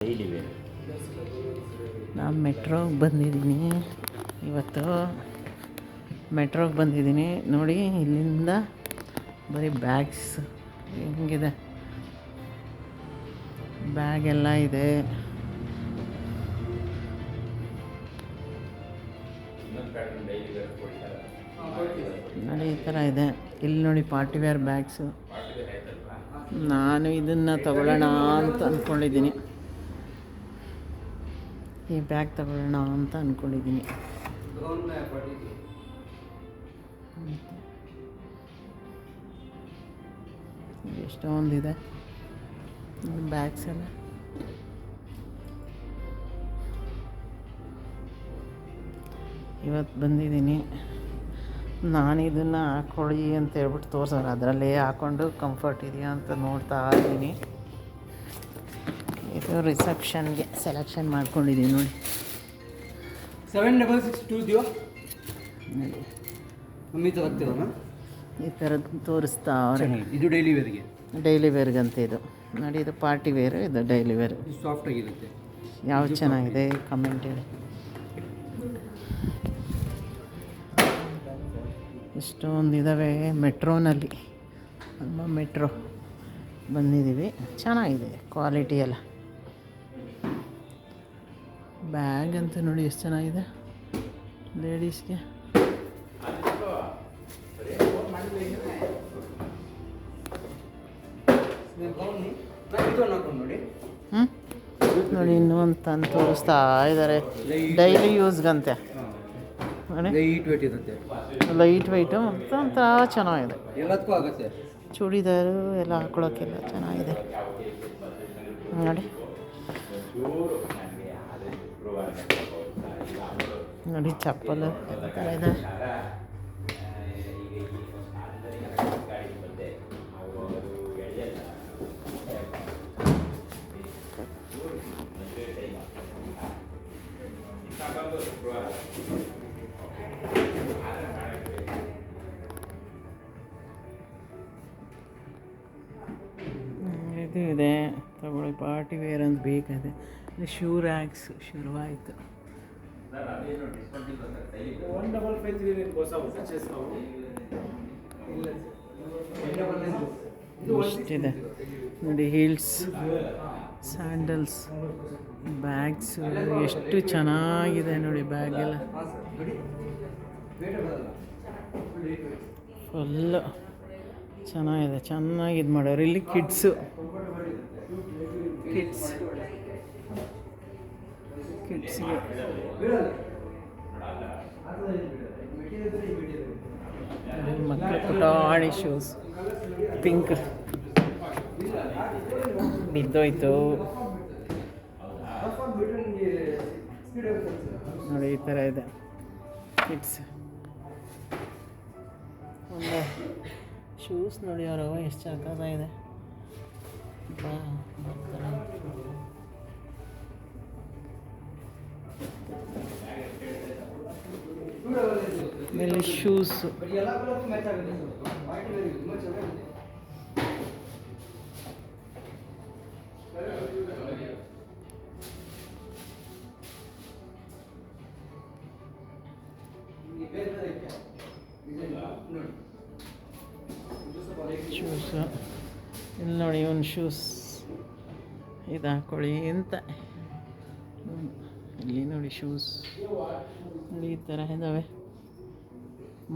Daily wear. ನಾನು ಮೆಟ್ರೋಗೆ ಬಂದಿದ್ದೀನಿ ಇವತ್ತು. ಮೆಟ್ರೋಗೆ ಬಂದಿದ್ದೀನಿ ನೋಡಿ, ಇಲ್ಲಿಂದ ಬರೀ ಬ್ಯಾಗ್ಸ್ ಹೆಂಗಿದೆ, ಬ್ಯಾಗ್ ಎಲ್ಲ ಇದೆ. ನೋಡಿ ಈ ಥರ ಇದೆ. ಇಲ್ಲಿ ನೋಡಿ ಪಾರ್ಟಿ ವೇರ್ ಬ್ಯಾಗ್ಸು. ನಾನು ಇದನ್ನು ತಗೊಳ್ಳೋಣ ಅಂತ ಅಂದ್ಕೊಂಡಿದ್ದೀನಿ. ಈ ಬ್ಯಾಗ್ ತಗೊಳ್ಳೋಣ ಅಂತ ಅಂದ್ಕೊಂಡಿದ್ದೀನಿ. ಎಷ್ಟೊಂದಿದೆ ಬ್ಯಾಗ್ಸ್ ಎಲ್ಲ. ಇವತ್ತು ಬಂದಿದ್ದೀನಿ. ನಾನು ಇದನ್ನು ಹಾಕ್ಕೊಳ್ಳಿ ಅಂತ ಹೇಳ್ಬಿಟ್ಟು ತೋರ್ಸೋಣ, ಅದರಲ್ಲೇ ಹಾಕ್ಕೊಂಡು ಕಂಫರ್ಟ್ ಇದೆಯಾ ಅಂತ ನೋಡ್ತಾ ಇದ್ದೀನಿ. ಇದು ರಿಸೆಪ್ಷನ್ಗೆ ಸೆಲೆಕ್ಷನ್ ಮಾಡ್ಕೊಂಡಿದ್ದೀನಿ ನೋಡಿ. 7662 ನೋಡಿ ಮಮ್ಮಿ ತಗೋತೀರಾ? ಈ ಥರದ್ದು ತೋರಿಸ್ತಾ ಅವ್ರೆ. ಇದು ಡೈಲಿ ವೇರ್ಗೆ, ಡೈಲಿ ವೇರ್ಗಂತ ಇದು ನೋಡಿ. ಇದು ಪಾರ್ಟಿ ವೇರು, ಇದು ಡೈಲಿ ವೇರು. ಸಾಫ್ಟ್ ಆಗಿರುತ್ತೆ. ಯಾವ್ದು ಚೆನ್ನಾಗಿದೆ ಕಮೆಂಟ್ ಹೇಳಿ. ಇಷ್ಟೊಂದಿದ್ದಾವೆ ಮೆಟ್ರೋನಲ್ಲಿ. ನಮ್ಮ ಮೆಟ್ರೋ ಬಂದಿದ್ದೀವಿ. ಚೆನ್ನಾಗಿದೆ ಕ್ವಾಲಿಟಿ ಎಲ್ಲ. ಬ್ಯಾಗ್ ಅಂತ ನೋಡಿ ಎಷ್ಟು ಚೆನ್ನಾಗಿದೆ ಲೇಡೀಸ್ಗೆ. ನೋಡಿ ಇನ್ನೂ ಅಂತ ತೋರಿಸ್ತಾ ಇದ್ದಾರೆ. ಡೈಲಿ ಯೂಸ್ಗಂತೆ ನೋಡಿ. ಲೈಟ್ ವೆಯ್ಟು ಮತ್ತು ಒಂಥರ ಚೆನ್ನಾಗಿದೆ. ಎಲ್ಲದಕ್ಕೂ ಆಗುತ್ತೆ. ಚೂಡಿದಾರು ಎಲ್ಲ ಹಾಕ್ಕೊಳ್ಳೋಕ್ಕೆಲ್ಲ ಚೆನ್ನಾಗಿದೆ ನೋಡಿ. ನೋಡಿ ಚಪ್ಪಲು ಎಲ್ಲ ಥರ ಇದೆ. ಇದು ಇದೆ ತಗೊಳ್ಳಿ, ಪಾರ್ಟಿ ವೇರ್ ಅಂತ ಬೇಕಾಗಿದೆ. ಶೂ ರ್ಯಾಕ್ಸ್ ಶುರುವಾಯಿತು. ಇಷ್ಟಿದೆ ನೋಡಿ. ಹೀಲ್ಸ್, ಸ್ಯಾಂಡಲ್ಸ್, ಬ್ಯಾಗ್ಸ್ ಎಷ್ಟು ಚೆನ್ನಾಗಿದೆ ನೋಡಿ. ಬ್ಯಾಗ್ ಎಲ್ಲ ಫುಲ್ಲು ಚೆನ್ನಾಗಿದೆ. ಚೆನ್ನಾಗಿ ಇದು ಮಾಡೋರು. ಇಲ್ಲಿ ಕಿಡ್ಸು, ಕಿಡ್ಸ್ಗೆ ಮಕ್ಕಳ ಪುಟಾಣಿ ಶೂಸ್. ಪಿಂಕ್ ಬಿದ್ದೋಯ್ತು ನೋಡಿ. ಈ ಥರ ಇದೆ ಕಿಡ್ಸ್. ಒಂದು ಶೂಸ್ ನೋಡಿ ಅವರು ಎಷ್ಟು ಚೆನ್ನಾಗಿದೆ. ಆಮೇಲೆ ಶೂಸು ಶೂಸು. ಇಲ್ಲಿ ನೋಡಿ ಒಂದು ಶೂಸ್ ಇದು ಹಾಕ್ಕೊಳ್ಳಿ ಅಂತ. ಇಲ್ಲಿ ನೋಡಿ ಶೂಸ್ ನೋಡಿ ಈ ಥರ ಇದ್ದಾವೆ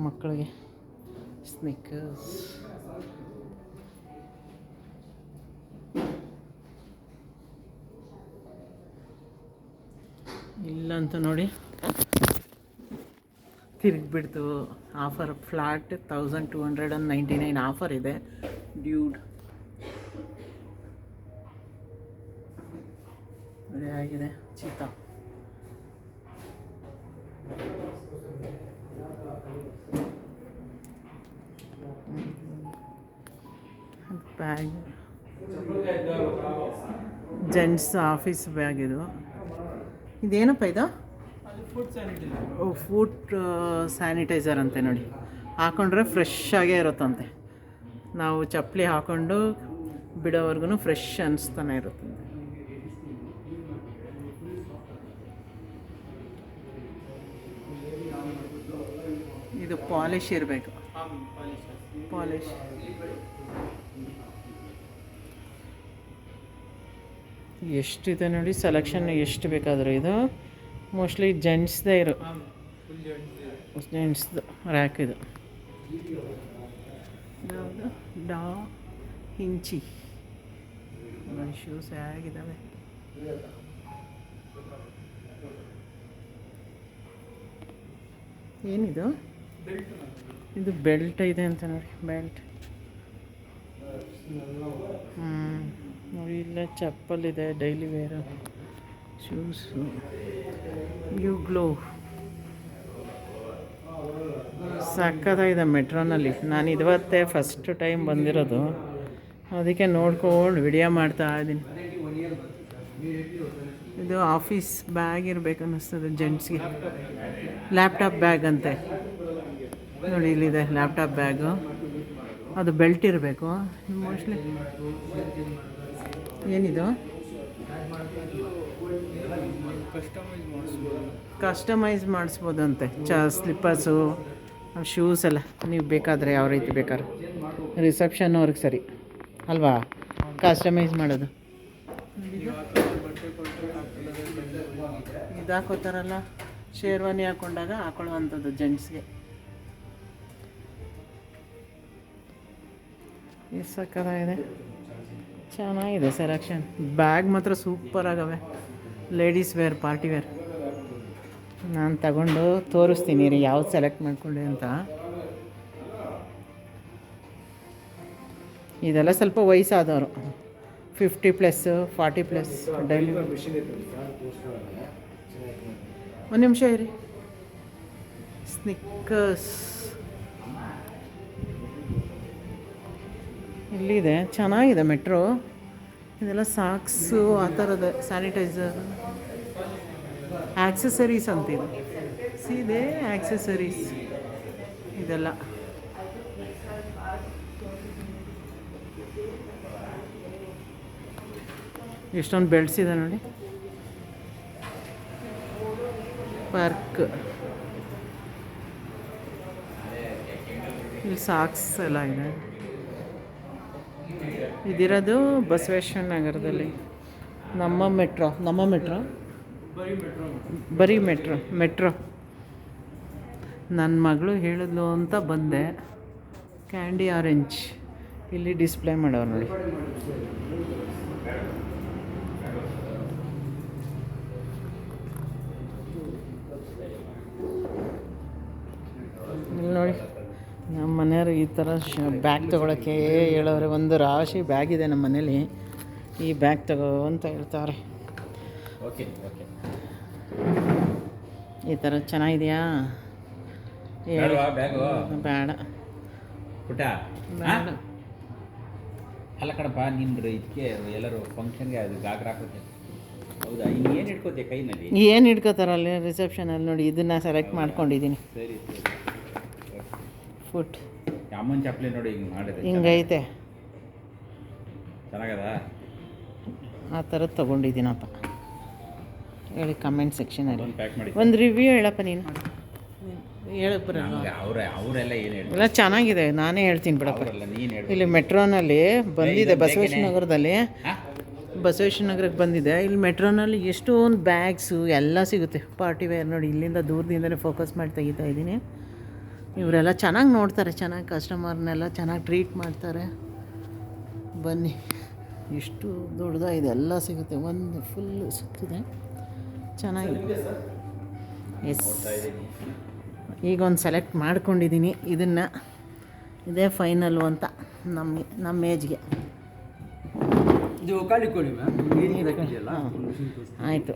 ಮಕ್ಕಳಿಗೆ. ಸ್ನಿಕರ್ಸ್, ಇಲ್ಲಂತ ನೋಡಿ ತಿರುಗಿಬಿಡ್ತು. ಆಫರ್ ಫ್ಲಾಟ್ 1299 ಆಫರ್ ಇದೆ. ಡ್ಯೂಡ್ ಅದೇ ಆಗಿದೆ. Cheetah bag, gents office bag. ಇದೇನಪ್ಪ ಇದು? ಫುಡ್ ಸ್ಯಾನಿಟೈಸರ್ ಅಂತೆ ನೋಡಿ. ಹಾಕೊಂಡ್ರೆ ಫ್ರೆಶ್ ಆಗೇ ಇರುತ್ತಂತೆ. ನಾವು ಚಪ್ಪಲಿ ಹಾಕ್ಕೊಂಡು ಬಿಡೋವರೆಗೂ ಫ್ರೆಶ್ ಅನಿಸ್ತಾನೆ ಇರುತ್ತೆ. ಇದು ಪಾಲಿಶ್ ಇರಬೇಕು, ಪಾಲಿಶ್. ಎಷ್ಟಿದೆ ನೋಡಿ ಸೆಲೆಕ್ಷನ್, ಎಷ್ಟು ಬೇಕಾದರೂ. ಇದು ಮೋಸ್ಟ್ಲಿ ಜೆಂಟ್ಸ್ದೇ ಇರು, ಜೆಂಟ್ಸ್ದು ರ್ಯಾಕ್ ಇದು. ಯಾವುದು ಡಾ ಹಿಂಚಿ ನೋಡಿ, ಶೂಸ್ ಹೇಗಿದ್ದಾವೆ. ಏನಿದು? ಇದು ಬೆಲ್ಟ್ ಇದೆ ಅಂತ ನೋಡಿ, ಬೆಲ್ಟ್. ನೋಡಿ ಇಲ್ಲೇ ಚಪ್ಪಲ್ ಇದೆ, ಡೈಲಿ ವೇರು ಶೂಸು. ಗ್ಲೋ ಸಕ್ಕತ್ತಾಗಿದೆ ಮೆಟ್ರೋನಲ್ಲಿ. ನಾನು ಇವತ್ತೇ ಫಸ್ಟ್ ಟೈಮ್ ಬಂದಿರೋದು, ಅದಕ್ಕೆ ನೋಡ್ಕೊಂಡು ವಿಡಿಯೋ ಮಾಡ್ತಾ ಇದ್ದೀನಿ. ಇದು ಆಫೀಸ್ ಬ್ಯಾಗ್ ಇರಬೇಕು ಅನ್ನಿಸ್ತದೆ ಜೆಂಟ್ಸ್ಗೆ, ಲ್ಯಾಪ್ಟಾಪ್ ಬ್ಯಾಗ್ ಅಂತೆ ನೋಡಿ. ಇಲ್ಲಿದೆ ಲ್ಯಾಪ್ಟಾಪ್ ಬ್ಯಾಗು, ಅದು ಬೆಲ್ಟ್ ಇರಬೇಕು ಮೋಸ್ಟ್ಲಿ. ಏನಿದು? ಕಸ್ಟಮೈಸ್ ಮಾಡಿಸ್ಬೋದಂತೆ. ಸ್ಲಿಪ್ಪರ್ಸು, ಶೂಸ್ ಎಲ್ಲ ನೀವು ಬೇಕಾದರೆ ಯಾವ ರೀತಿ ಬೇಕಾದ್ರೆ ರಿಸೆಪ್ಷನ್ ಅವ್ರಿಗೆ ಸರಿ ಅಲ್ವಾ ಕಸ್ಟಮೈಸ್ ಮಾಡೋದು. ಇದು ಹಾಕೋತಾರಲ್ಲ ಶೇರ್ವಾನಿ ಹಾಕೊಂಡಾಗ ಹಾಕೊಳ್ಳುವಂಥದ್ದು ಜೆಂಟ್ಸ್ಗೆ. ಇದು ಸಕ್ಕತ್ತಾಗಿದೆ, ಚೆನ್ನಾಗಿದೆ ಸೆಲೆಕ್ಷನ್. ಬ್ಯಾಗ್ ಮಾತ್ರ ಸೂಪರ್ ಆಗವೆ, ಲೇಡೀಸ್ ವೇರ್, ಪಾರ್ಟಿ ವೇರ್. ನಾನು ತಗೊಂಡು ತೋರಿಸ್ತೀನಿ ರೀ ಯಾವ್ದು ಸೆಲೆಕ್ಟ್ ಮಾಡ್ಕೊಂಡೆ ಅಂತ. ಇದೆಲ್ಲ ಸ್ವಲ್ಪ ವಯಸ್ಸಾದವರು, 50+, 40+, ಡೈಲಿ. ಒಂದು ನಿಮಿಷ ಇರಿ. ಸ್ನಿಕ್ಕರ್ಸ್ ಇಲ್ಲಿದೆ, ಚೆನ್ನಾಗಿದೆ ಮೆಟ್ರೋ. ಇದೆಲ್ಲ ಸಾಕ್ಸು ಆ ಥರದ, ಸ್ಯಾನಿಟೈಸರ್, ಆಕ್ಸೆಸರೀಸ್ ಅಂತಿದೆ. ಸೀದೆ ಆಕ್ಸೆಸರೀಸ್ ಇದೆಲ್ಲ. ಎಷ್ಟೊಂದು ಬೆಲ್ಟ್ಸ್ ಇದೆ ನೋಡಿ. ಪಾರ್ಕ್ ಇಲ್ಲಿ ಸಾಕ್ಸ್ ಎಲ್ಲ ಇದೆ. ಇದಿರೋದು ಬಸವೇಶ್ವರ ನಗರದಲ್ಲಿ. ನಮ್ಮ ಮೆಟ್ರೋ ಬರೀ ಮೆಟ್ರೋ ನನ್ನ ಮಗಳು ಹೇಳಿದ್ಲು ಅಂತ ಬಂದೆ. ಕ್ಯಾಂಡಿ ಆರೆಂಜ್ ಇಲ್ಲಿ ಡಿಸ್ಪ್ಲೇ ಮಾಡೋರು ನೋಡಿ. ಇಲ್ಲಿ ನೋಡಿ ನಮ್ಮ ಮನೆಯವರು ಈ ಥರ ಬ್ಯಾಗ್ ತೊಗೊಳಕ್ಕೆ ಹೇಳೋರೆ. ಒಂದು ರಾಶಿ ಬ್ಯಾಗ್ ಇದೆ ನಮ್ಮ ಮನೇಲಿ, ಈ ಬ್ಯಾಗ್ ತಗೋ ಅಂತ ಹೇಳ್ತಾರೆ. ಓಕೆ ಈ ಥರ ಚೆನ್ನಾಗಿದೆಯಾ? ಬೇಡ ಪುಟ ಅಲ್ಲ ಕಣಪ್ಪ, ನಿಂದು ಇದಕ್ಕೆ ಎಲ್ಲರೂ ಫಂಕ್ಷನ್ಗೆ ಅದು ಗಾಗ್ರ ಹಾಕೋತೆ. ಹೌದಾ? ಇನ್ನೇನು ಇಟ್ಕೋತೆ ಕೈನಲ್ಲಿ? ಏನು ಇಟ್ಕೋತಾರಲ್ಲಿ ರಿಸೆಪ್ಷನಲ್ಲಿ ನೋಡಿ. ಇದನ್ನು ಸೆಲೆಕ್ಟ್ ಮಾಡ್ಕೊಂಡಿದ್ದೀನಿ. ಸರಿ ಫುಟ್ ಅಮ್ಮನ ಚಪ್ಪಲಿ ನೋಡಿ ಹಿಂಗೆ ಮಾಡಿದೆ, ಹಿಂಗೈತೆ, ಚೆನ್ನಾಗದ. ಆ ಥರದ್ದು ತೊಗೊಂಡಿದ್ದೀನಪ್ಪ. ಹೇಳಿ ಕಮೆಂಟ್ ಸೆಕ್ಷನಲ್ಲಿ ಪ್ಯಾಕ್ ಮಾಡಿ ಒಂದು ರಿವ್ಯೂ ಹೇಳಪ್ಪ. ನೀನು ಹೇಳಕ್ಕೆ ಬರಲ್ಲ. ಅವರೆಲ್ಲ ಏನು ಹೇಳಿ ಎಲ್ಲ ಚೆನ್ನಾಗಿದೆ, ನಾನೇ ಹೇಳ್ತೀನಿ ಬಿಡಪ್ಪ. ನೀನು ಇಲ್ಲಿ ಮೆಟ್ರೋನಲ್ಲಿ ಬಂದಿದೆ, ಬಸವೇಶ್ವರ ನಗರದಲ್ಲಿ ಬಸವೇಶ್ವರ ನಗರಕ್ಕೆ ಬಂದಿದೆ. ಇಲ್ಲಿ ಮೆಟ್ರೋನಲ್ಲಿ ಎಷ್ಟೊಂದು ಬ್ಯಾಗ್ಸು ಎಲ್ಲ ಸಿಗುತ್ತೆ, ಪಾರ್ಟಿ ವೇರ್ ನೋಡಿ. ಇಲ್ಲಿಂದ ದೂರದಿಂದಲೇ ಫೋಕಸ್ ಮಾಡಿ ತೆಗಿತಾ ಇದ್ದೀನಿ. ಇವರೆಲ್ಲ ಚೆನ್ನಾಗಿ ನೋಡ್ತಾರೆ, ಚೆನ್ನಾಗಿ ಕಸ್ಟಮರ್ನೆಲ್ಲ ಚೆನ್ನಾಗಿ ಟ್ರೀಟ್ ಮಾಡ್ತಾರೆ. ಬನ್ನಿ, ಎಷ್ಟು ದೊಡ್ಡದಾಗಿದೆ, ಎಲ್ಲ ಸಿಗುತ್ತೆ. ಒಂದು ಫುಲ್ಲು ಸುತ್ತಿದೆ, ಚೆನ್ನಾಗಿದೆ. ಎಸ್, ಈಗ ಒಂದು ಸೆಲೆಕ್ಟ್ ಮಾಡ್ಕೊಂಡಿದ್ದೀನಿ. ಇದನ್ನು ಇದೇ ಫೈನಲ್ಲು ಅಂತ ನಮ್ಮ ಏಜ್ಗೆ. ಇದು ಕಾಳಿಕೋಳಿ ಮ್ಯಾಮ್, ಆಯಿತು.